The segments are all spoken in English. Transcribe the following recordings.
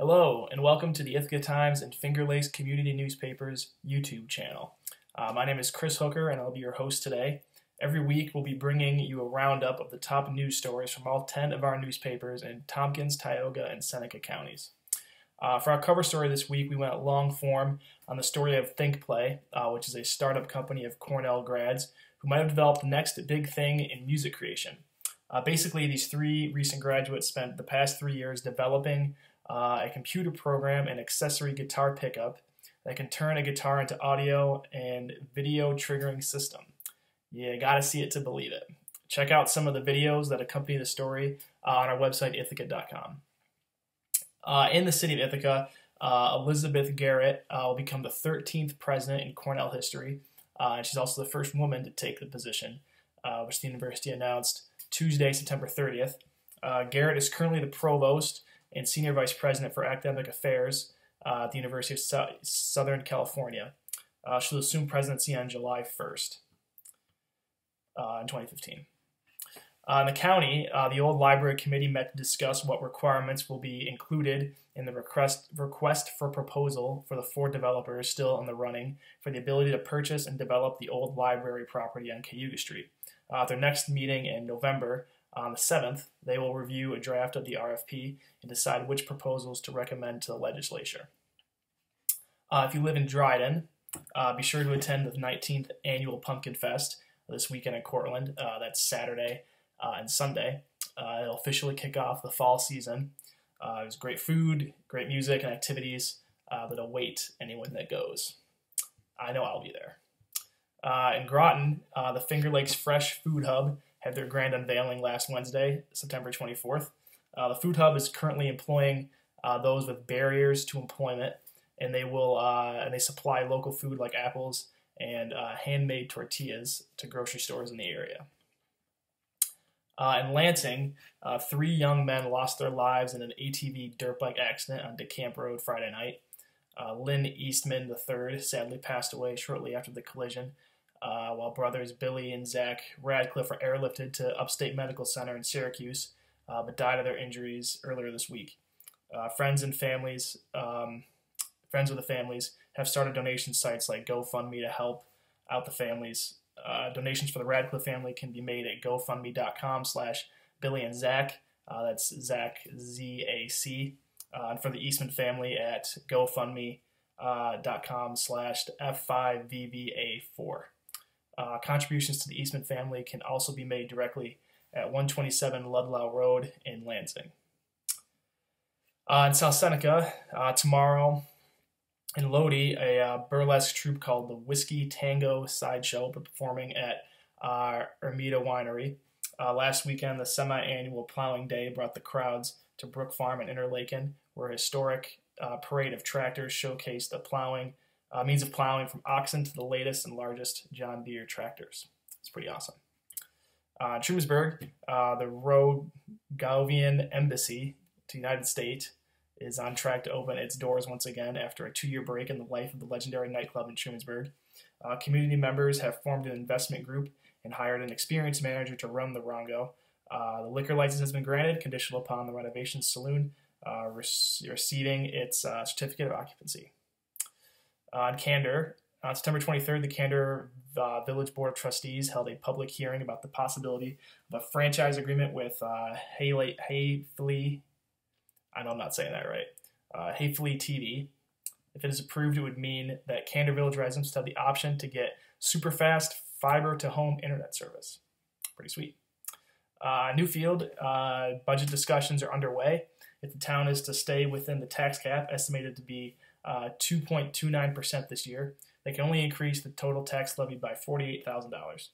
Hello, and welcome to the Ithaca Times and Finger Lakes Community Newspapers YouTube channel. My name is Chris Hooker, and I'll be your host today. Every week, we'll be bringing you a roundup of the top news stories from all 10 of our newspapers in Tompkins, Tioga, and Seneca counties. For our cover story this week, we went long form on the story of ThinkPlay, which is a startup company of Cornell grads who might have developed the next big thing in music creation. Basically, these three recent graduates spent the past 3 years developing a computer program and accessory guitar pickup that can turn a guitar into audio and video triggering system. You gotta see it to believe it. Check out some of the videos that accompany the story on our website, ithaca.com. In the city of Ithaca, Elizabeth Garrett will become the 13th president in Cornell history, and she's also the first woman to take the position, which the university announced Tuesday, September 30th. Garrett is currently the provost and senior vice president for academic affairs at the University of Southern California. She'll assume presidency on July 1st in 2015. In the county, the old library committee met to discuss what requirements will be included in the request for proposal for the 4 developers still in the running for the ability to purchase and develop the old library property on Cayuga Street. At their next meeting in November, on the 7th, they will review a draft of the RFP and decide which proposals to recommend to the legislature. If you live in Dryden, be sure to attend the 19th Annual Pumpkin Fest this weekend in Cortland. That's Saturday and Sunday. It'll officially kick off the fall season. There's great food, great music, and activities that await anyone that goes. I know I'll be there. In Groton, the Finger Lakes Fresh Food Hub had their grand unveiling last Wednesday, September 24th. The Food Hub is currently employing those with barriers to employment, and they supply local food like apples and handmade tortillas to grocery stores in the area. In Lansing, 3 young men lost their lives in an ATV dirt bike accident on DeCamp Road Friday night. Lynn Eastman III sadly passed away shortly after the collision, while brothers Billy and Zach Radcliffe were airlifted to Upstate Medical Center in Syracuse, but died of their injuries earlier this week. Friends with the families have started donation sites like GoFundMe to help out the families. Donations for the Radcliffe family can be made at gofundme.com/Billy and Zach. That's Zach, Z-A-C. And for the Eastman family at gofundme.com/F5VVA4. Contributions to the Eastman family can also be made directly at 127 Ludlow Road in Lansing. In South Seneca, tomorrow in Lodi, a burlesque troupe called the Whiskey Tango Sideshow will be performing at Ermita Winery. Last weekend, the semi-annual Plowing Day brought the crowds to Brook Farm in Interlaken, where a historic parade of tractors showcased the means of plowing from oxen to the latest and largest John Deere tractors. It's pretty awesome. In Trumansburg, the Rogovian Embassy to the United States is on track to open its doors once again after a 2-year break in the life of the legendary nightclub in Trumansburg. Community members have formed an investment group and hired an experienced manager to run the Rongo. The liquor license has been granted, conditional upon the renovation saloon receiving its certificate of occupancy. In Candor, on September 23rd, the Candor Village Board of Trustees held a public hearing about the possibility of a franchise agreement with Hayfley. I know I'm not saying that right. Hayfley TV. If it is approved, it would mean that Candor Village residents have the option to get super fast fiber-to-home internet service. Pretty sweet. Newfield, budget discussions are underway. If the town is to stay within the tax cap, estimated to be 2.29% this year, they can only increase the total tax levy by $48,000.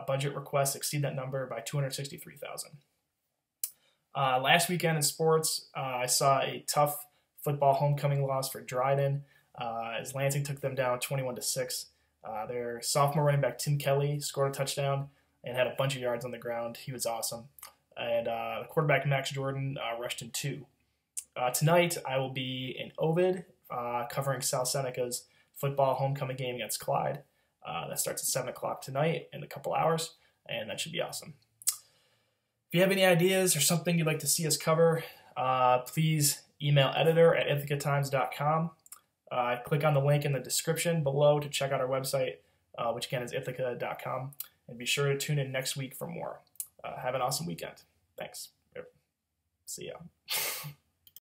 Budget requests exceed that number by $263,000. Last weekend in sports, I saw a tough football homecoming loss for Dryden as Lansing took them down 21-6. Their sophomore running back Tim Kelly scored a touchdown and had a bunch of yards on the ground. He was awesome. And the quarterback Max Jordan rushed in 2. Tonight, I will be in Ovid covering South Seneca's football homecoming game against Clyde. That starts at 7 o'clock tonight in a couple hours, and that should be awesome. If you have any ideas or something you'd like to see us cover, please email editor@ithacatimes.com. Click on the link in the description below to check out our website, which again is ithaca.com. And be sure to tune in next week for more. Have an awesome weekend. Thanks. See ya.